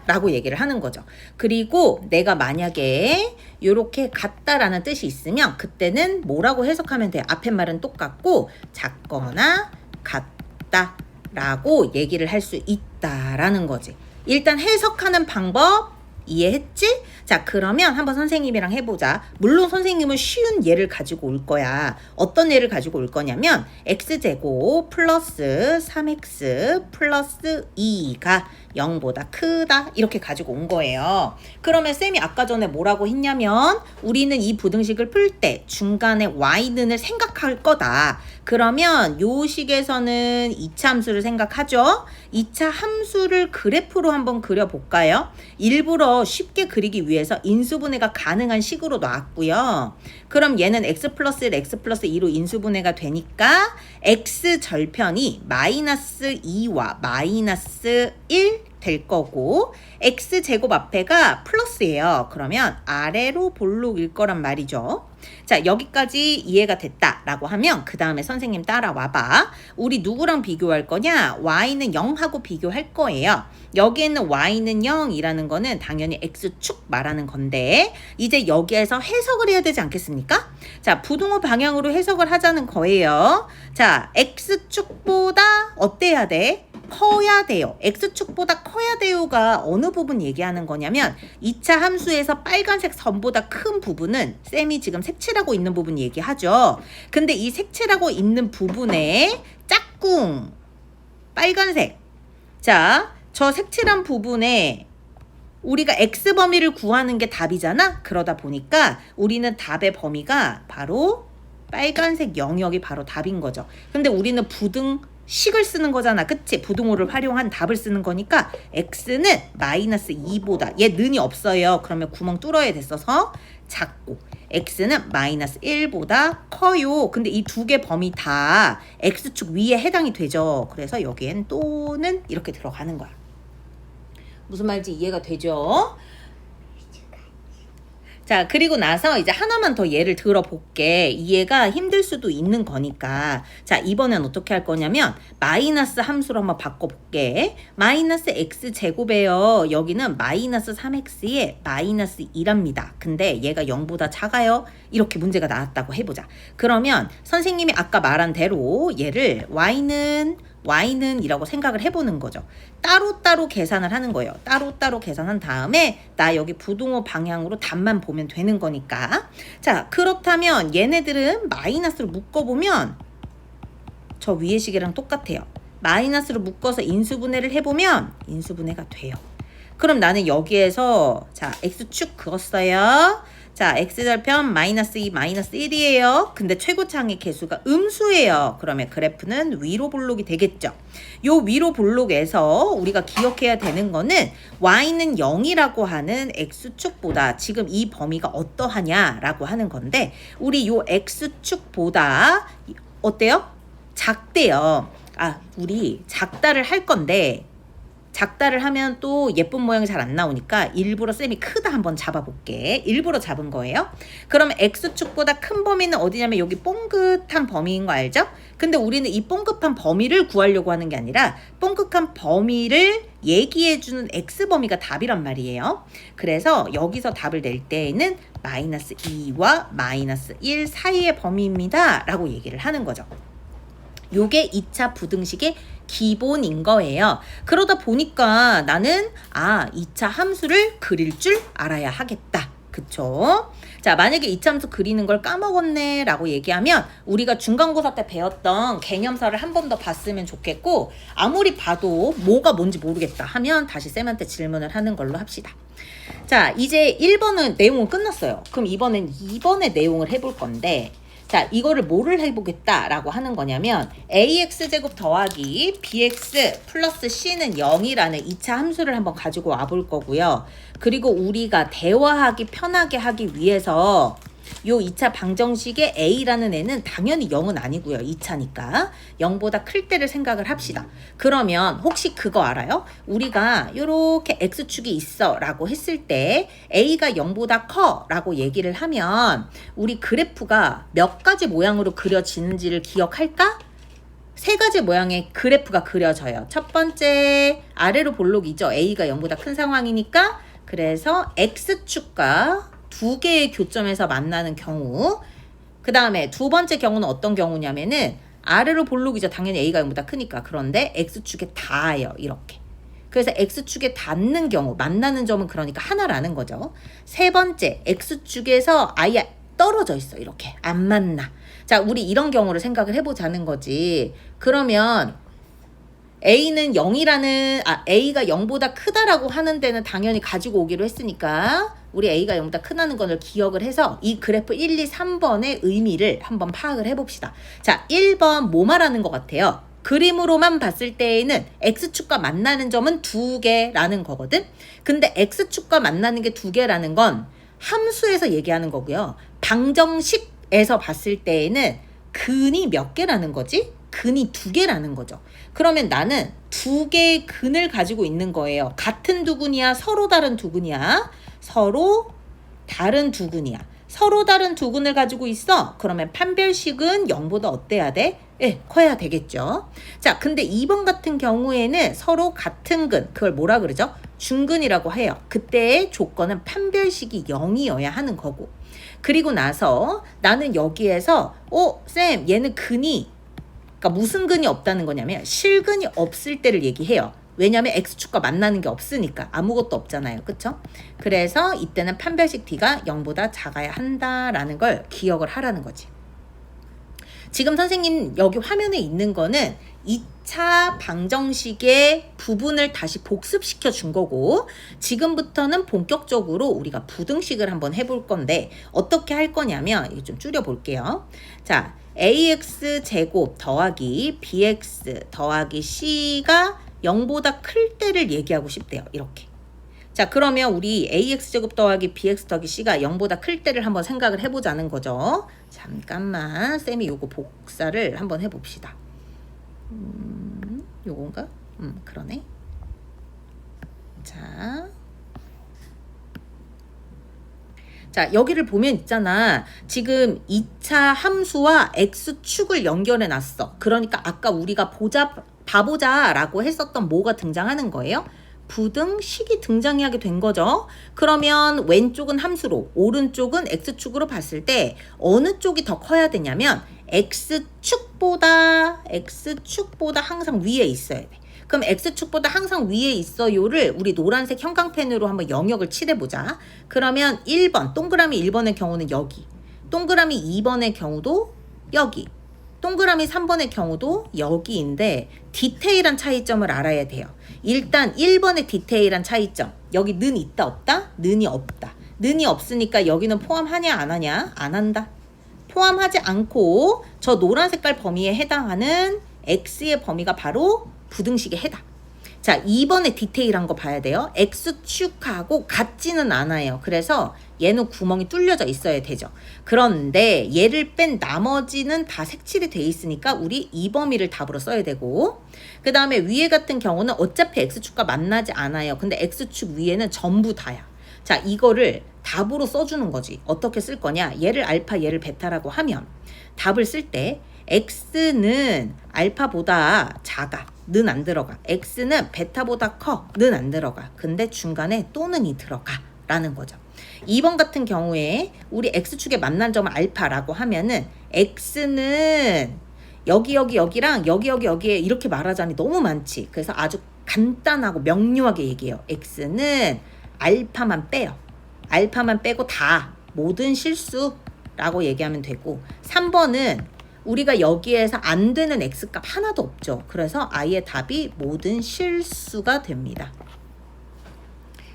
라고 얘기를 하는 거죠. 그리고 내가 만약에 이렇게 같다라는 뜻이 있으면 그때는 뭐라고 해석하면 돼? 앞에 말은 똑같고 작거나 같다라고 얘기를 할 수 있다라는 거지. 일단 해석하는 방법 이해했지? 자 그러면 한번 선생님이랑 해보자. 물론 선생님은 쉬운 예를 가지고 올 거야. 어떤 예를 가지고 올 거냐면 x제곱 플러스 3x 플러스 2가 0보다 크다 이렇게 가지고 온 거예요. 그러면 쌤이 아까 전에 뭐라고 했냐면 우리는 이 부등식을 풀 때 중간에 y는을 생각할 거다. 그러면 요 식에서는 2차 함수를 생각하죠. 2차 함수를 그래프로 한번 그려볼까요? 일부러 쉽게 그리기 위해서 인수분해가 가능한 식으로 놨고요. 그럼 얘는 x 플러스 1, x 플러스 2로 인수분해가 되니까 x 절편이 마이너스 2와 마이너스 1 될 거고 x 제곱 앞에가 플러스예요. 그러면 아래로 볼록일 거란 말이죠. 자, 여기까지 이해가 됐다라고 하면 그 다음에 선생님 따라와봐. 우리 누구랑 비교할 거냐? y는 0하고 비교할 거예요. 여기에는 y는 0이라는 거는 당연히 x축 말하는 건데 이제 여기에서 해석을 해야 되지 않겠습니까? 자, 부등호 방향으로 해석을 하자는 거예요. 자, x축보다 어때야 돼? 커야 돼요. x축보다 커야 돼요가 어느 부분 얘기하는 거냐면 2차 함수에서 빨간색 선보다 큰 부분은 쌤이 지금 색칠하고 있는 부분 얘기하죠. 근데 이 색칠하고 있는 부분에 짝꿍 빨간색, 자, 저 색칠한 부분에 우리가 x 범위를 구하는 게 답이잖아. 그러다 보니까 우리는 답의 범위가 바로 빨간색 영역이 바로 답인 거죠. 근데 우리는 부등식을 쓰는 거잖아. 그치? 부등호를 활용한 답을 쓰는 거니까 x는 마이너스 2보다, 얘 는이 없어요. 그러면 구멍 뚫어야 됐어서 작고, x는 마이너스 1보다 커요. 근데 이 두 개 범위 다 x축 위에 해당이 되죠. 그래서 여기엔 또는 이렇게 들어가는 거야. 무슨 말인지 이해가 되죠? 자, 그리고 나서 이제 하나만 더 예를 들어볼게. 이해가 힘들 수도 있는 거니까. 자, 이번엔 어떻게 할 거냐면 마이너스 함수로 한번 바꿔볼게. 마이너스 x제곱이에요. 여기는 마이너스 3x에 마이너스 2랍니다. 근데 얘가 0보다 작아요. 이렇게 문제가 나왔다고 해보자. 그러면 선생님이 아까 말한 대로 얘를 y는 이라고 생각을 해보는 거죠. 따로따로 계산을 하는 거예요. 따로따로 계산한 다음에 나 여기 부등호 방향으로 답만 보면 되는 거니까. 자, 그렇다면 얘네들은 마이너스로 묶어보면 저 위에 식이랑 똑같아요. 마이너스로 묶어서 인수분해를 해보면 인수분해가 돼요. 그럼 나는 여기에서 자, x축 그었어요. 자, x절편 마이너스 2, 마이너스 1이에요. 근데 최고차항의 개수가 음수예요. 그러면 그래프는 위로 볼록이 되겠죠. 요 위로 볼록에서 우리가 기억해야 되는 거는 y는 0이라고 하는 x축보다 지금 이 범위가 어떠하냐라고 하는 건데 우리 요 x축보다 어때요? 작대요. 아, 우리 작다를 할 건데 작다를 하면 또 예쁜 모양이 잘 안 나오니까 일부러 쌤이 크다 한번 잡아볼게. 일부러 잡은 거예요. 그러면 X축보다 큰 범위는 어디냐면 여기 뽕긋한 범위인 거 알죠? 근데 우리는 이 뽕긋한 범위를 구하려고 하는 게 아니라 뽕긋한 범위를 얘기해주는 X범위가 답이란 말이에요. 그래서 여기서 답을 낼 때에는 마이너스 2와 마이너스 1 사이의 범위입니다. 라고 얘기를 하는 거죠. 요게 2차 부등식의 기본인 거예요. 그러다 보니까 나는 2차 함수를 그릴 줄 알아야 하겠다. 그쵸? 자, 만약에 2차 함수 그리는 걸 까먹었네 라고 얘기하면 우리가 중간고사 때 배웠던 개념서를 한 번 더 봤으면 좋겠고 아무리 봐도 뭐가 뭔지 모르겠다 하면 다시 쌤한테 질문을 하는 걸로 합시다. 자, 이제 1번은 내용은 끝났어요. 그럼 이번엔 2번의 내용을 해볼 건데 자, 이거를 뭐를 해보겠다라고 하는 거냐면 ax제곱 더하기 bx 플러스 c는 0이라는 2차 함수를 한번 가지고 와볼 거고요. 그리고 우리가 대화하기 편하게 하기 위해서 요 2차 방정식의 a라는 애는 당연히 0은 아니고요. 2차니까 0보다 클 때를 생각을 합시다. 그러면 혹시 그거 알아요? 우리가 요렇게 x축이 있어 라고 했을 때 a가 0보다 커 라고 얘기를 하면 우리 그래프가 몇 가지 모양으로 그려지는지를 기억할까? 세 가지 모양의 그래프가 그려져요. 첫 번째 아래로 볼록이죠. a가 0보다 큰 상황이니까 그래서 x축과 두 개의 교점에서 만나는 경우 그 다음에 두 번째 경우는 어떤 경우냐면은 아래로 볼록이죠. 당연히 a가 0보다 크니까. 그런데 x축에 닿아요. 이렇게. 그래서 x축에 닿는 경우 만나는 점은 그러니까 하나라는 거죠. 세 번째 x축에서 아예 떨어져 있어. 이렇게 안 만나. 자, 우리 이런 경우를 생각을 해보자는 거지. 그러면 A는 0이라는, A가 0보다 크다라고 하는 데는 당연히 가지고 오기로 했으니까 우리 A가 0보다 크다는 것을 기억을 해서 이 그래프 1, 2, 3번의 의미를 한번 파악을 해봅시다. 자, 1번 뭐 말하는 것 같아요? 그림으로만 봤을 때에는 X축과 만나는 점은 2개라는 거거든? 근데 X축과 만나는 게 2개라는 건 함수에서 얘기하는 거고요. 방정식에서 봤을 때에는 근이 몇 개라는 거지? 근이 2개라는 거죠. 그러면 나는 2개의 근을 가지고 있는 거예요. 같은 두근이야? 서로 다른 두근이야? 서로 다른 두근이야. 서로 다른 두근을 가지고 있어. 그러면 판별식은 0보다 어때야 돼? 예, 커야 되겠죠. 자, 근데 2번 같은 경우에는 서로 같은 근, 그걸 뭐라 그러죠? 중근이라고 해요. 그때의 조건은 판별식이 0이어야 하는 거고. 그리고 나서 나는 여기에서 쌤, 얘는 근이, 그러니까 무슨 근이 없다는 거냐면 실근이 없을 때를 얘기해요. 왜냐하면 X축과 만나는 게 없으니까 아무것도 없잖아요. 그쵸? 그래서 이때는 판별식 D가 0보다 작아야 한다라는 걸 기억을 하라는 거지. 지금 선생님 여기 화면에 있는 거는 2차 방정식의 부분을 다시 복습시켜 준 거고, 지금부터는 본격적으로 우리가 부등식을 한번 해볼 건데 어떻게 할 거냐면, 이거 좀 줄여 볼게요. 자, ax 제곱 더하기 bx 더하기 c가 0보다 클 때를 얘기하고 싶대요. 이렇게. 자, 그러면 우리 ax제곱 더하기 bx 더하기 c가 0보다 클 때를 한번 생각을 해보자는 거죠. 잠깐만, 쌤이 요거 복사를 한번 해봅시다. 요건가? 그러네. 자, 여기를 보면 있잖아. 지금 2차 함수와 x축을 연결해 놨어. 그러니까 아까 우리가 봐보자 라고 했었던 뭐가 등장하는 거예요? 부등식이 등장하게 된 거죠. 그러면 왼쪽은 함수로, 오른쪽은 x축으로 봤을 때 어느 쪽이 더 커야 되냐면 x축보다 항상 위에 있어야 돼. 그럼 x축보다 항상 위에 있어요를 우리 노란색 형광펜으로 한번 영역을 칠해보자. 그러면 1번, 동그라미 1번의 경우는 여기, 동그라미 2번의 경우도 여기, 동그라미 3번의 경우도 여기인데 디테일한 차이점을 알아야 돼요. 일단 1번의 디테일한 차이점, 여기 는 있다 없다? 는이 없다. 는이 없으니까 여기는 포함하냐 안 하냐? 안 한다. 포함하지 않고 저 노란 색깔 범위에 해당하는 x의 범위가 바로 부등식의 해당. 자, 2번의 디테일한 거 봐야 돼요. x축하고 같지는 않아요. 그래서 얘는 구멍이 뚫려져 있어야 되죠. 그런데 얘를 뺀 나머지는 다 색칠이 돼 있으니까 우리 이 범위를 답으로 써야 되고, 그 다음에 위에 같은 경우는 어차피 x축과 만나지 않아요. 근데 x축 위에는 전부 다야. 자, 이거를 답으로 써주는 거지. 어떻게 쓸 거냐? 얘를 알파, 얘를 베타라고 하면 답을 쓸 때 x는 알파보다 작아. 는 안 들어가. x는 베타보다 커. 는 안 들어가. 근데 중간에 또는이 들어가. 라는 거죠. 2번 같은 경우에 우리 x축에 만난 점을 알파라고 하면은 x는 여기랑 여기에 이렇게 말하자니 너무 많지. 그래서 아주 간단하고 명료하게 얘기해요. x는 알파만 빼요. 알파만 빼고 다 모든 실수라고 얘기하면 되고, 3번은 우리가 여기에서 안 되는 x값 하나도 없죠. 그래서 아이의 답이 모든 실수가 됩니다.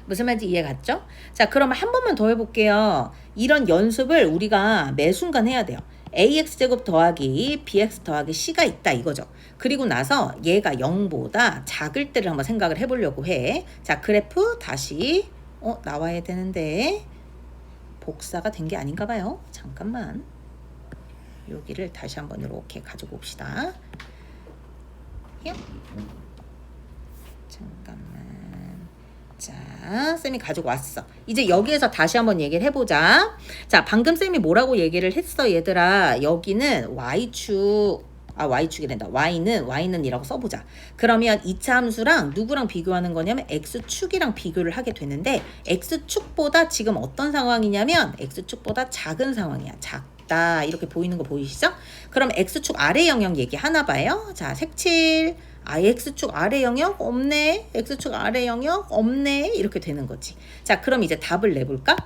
무슨 말인지 이해 갔죠? 자, 그러면 한 번만 더 해볼게요. 이런 연습을 우리가 매 순간 해야 돼요. ax제곱 더하기 bx 더하기 c가 있다 이거죠. 그리고 나서 얘가 0보다 작을 때를 한번 생각을 해보려고 해. 자, 그래프 다시 나와야 되는데 복사가 된 게 아닌가 봐요. 잠깐만. 여기를 다시 한번 이렇게 가지고 옵시다. 잠깐만. 자, 쌤이 가지고 왔어. 이제 여기에서 다시 한번 얘기를 해보자. 자, 방금 쌤이 뭐라고 얘기를 했어, 얘들아. 여기는 y축이란다. y는 이라고 써보자. 그러면 2차 함수랑 누구랑 비교하는 거냐면 x축이랑 비교를 하게 되는데, x축보다 지금 어떤 상황이냐면 x축보다 작은 상황이야. 작다. 이렇게 보이는 거 보이시죠? 그럼 x축 아래 영역 얘기하나 봐요. 자, 색칠. x축 아래 영역 없네. x축 아래 영역 없네. 이렇게 되는 거지. 자, 그럼 이제 답을 내볼까?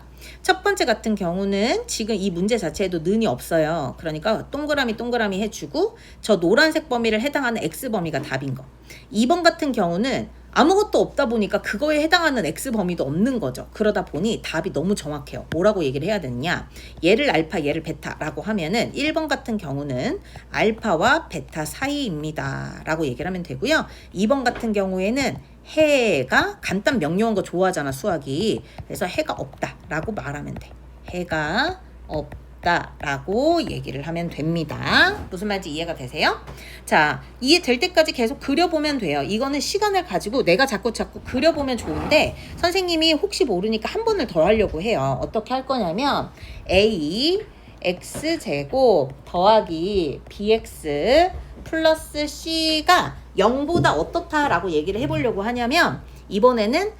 첫 번째 같은 경우는 지금 이 문제 자체에도 는이 없어요. 그러니까 동그라미 해주고 저 노란색 범위를 해당하는 X 범위가 답인 거. 2번 같은 경우는 아무것도 없다 보니까 그거에 해당하는 X 범위도 없는 거죠. 그러다 보니 답이 너무 정확해요. 뭐라고 얘기를 해야 되느냐. 얘를 알파 얘를 베타라고 하면은 1번 같은 경우는 알파와 베타 사이입니다 라고 얘기를 하면 되고요. 2번 같은 경우에는 해가 간단 명료한 거 좋아하잖아 수학이. 그래서 해가 없다 라고 말하면 돼. 해가 없다 라고 얘기를 하면 됩니다. 무슨 말인지 이해가 되세요? 자, 이해될 때까지 계속 그려보면 돼요. 이거는 시간을 가지고 내가 자꾸 그려보면 좋은데 선생님이 혹시 모르니까 한 번을 더 하려고 해요. 어떻게 할 거냐면 a x제곱 더하기 bx 플러스 c가 0보다 어떻다라고 얘기를 해보려고 하냐면 이번에는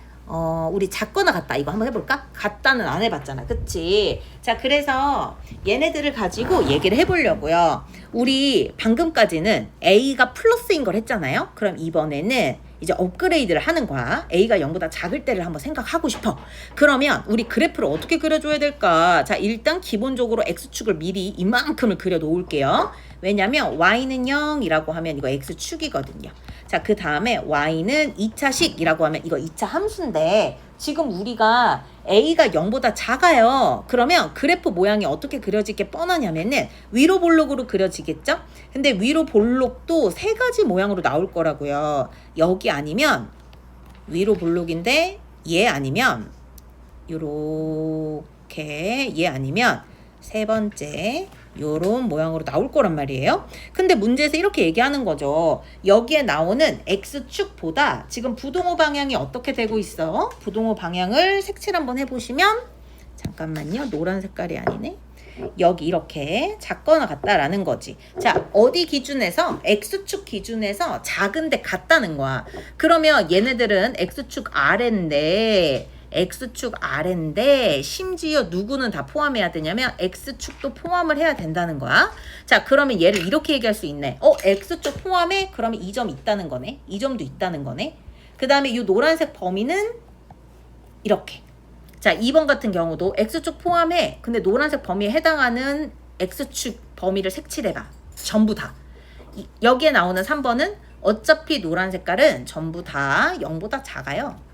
우리 작거나 같다 이거 한번 해볼까? 같다는 안 해봤잖아 그치? 자 그래서 얘네들을 가지고 얘기를 해보려고요. 우리 방금까지는 A가 플러스인 걸 했잖아요. 그럼 이번에는 이제 업그레이드를 하는 거야. A가 0보다 작을 때를 한번 생각하고 싶어. 그러면 우리 그래프를 어떻게 그려줘야 될까? 자 일단 기본적으로 X축을 미리 이만큼을 그려 놓을게요. 왜냐면 Y는 0이라고 하면 이거 X축이거든요. 자, 그 다음에 Y는 2차식이라고 하면 이거 2차 함수인데 지금 우리가 A가 0보다 작아요. 그러면 그래프 모양이 어떻게 그려지게 뻔하냐면은 위로 볼록으로 그려지겠죠? 근데 위로 볼록도 세 가지 모양으로 나올 거라고요. 여기 아니면 위로 볼록인데 얘 아니면 요렇게 얘 아니면 세 번째 요런 모양으로 나올 거란 말이에요. 근데 문제에서 이렇게 얘기하는 거죠. 여기에 나오는 X축보다 지금 부동호 방향이 어떻게 되고 있어? 부동호 방향을 색칠 한번 해보시면 잠깐만요. 노란 색깔이 아니네. 여기 이렇게 작거나 같다라는 거지. 자, 어디 기준에서? X축 기준에서 작은데 같다는 거야. 그러면 얘네들은 X축 아래인데 X축 아래인데 심지어 누구는 다 포함해야 되냐면 X축도 포함을 해야 된다는 거야. 자 그러면 얘를 이렇게 얘기할 수 있네. X축 포함해? 그러면 이 점 있다는 거네. 이 점도 있다는 거네. 그 다음에 이 노란색 범위는 이렇게. 자 2번 같은 경우도 X축 포함해. 근데 노란색 범위에 해당하는 X축 범위를 색칠해봐. 전부 다. 여기에 나오는 3번은 어차피 노란 색깔은 전부 다 0보다 작아요.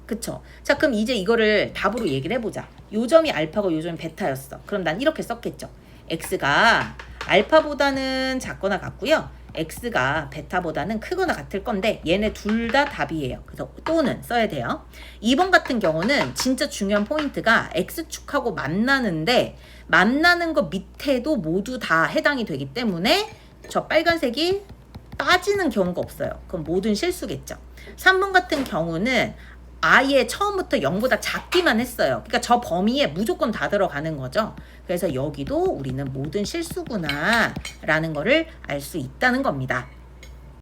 그쵸? 자 그럼 이제 이거를 답으로 얘기를 해보자. 요 점이 알파고 요 점이 베타였어. 그럼 난 이렇게 썼겠죠. X가 알파보다는 작거나 같고요. X가 베타보다는 크거나 같을 건데 얘네 둘 다 답이에요. 그래서 또는 써야 돼요. 2번 같은 경우는 진짜 중요한 포인트가 X축하고 만나는데 만나는 거 밑에도 모두 다 해당이 되기 때문에 저 빨간색이 빠지는 경우가 없어요. 그럼 모든 실수겠죠. 3번 같은 경우는 아예 처음부터 0보다 작기만 했어요. 그러니까 저 범위에 무조건 다 들어가는 거죠. 그래서 여기도 우리는 모든 실수구나 라는 거를 알 수 있다는 겁니다.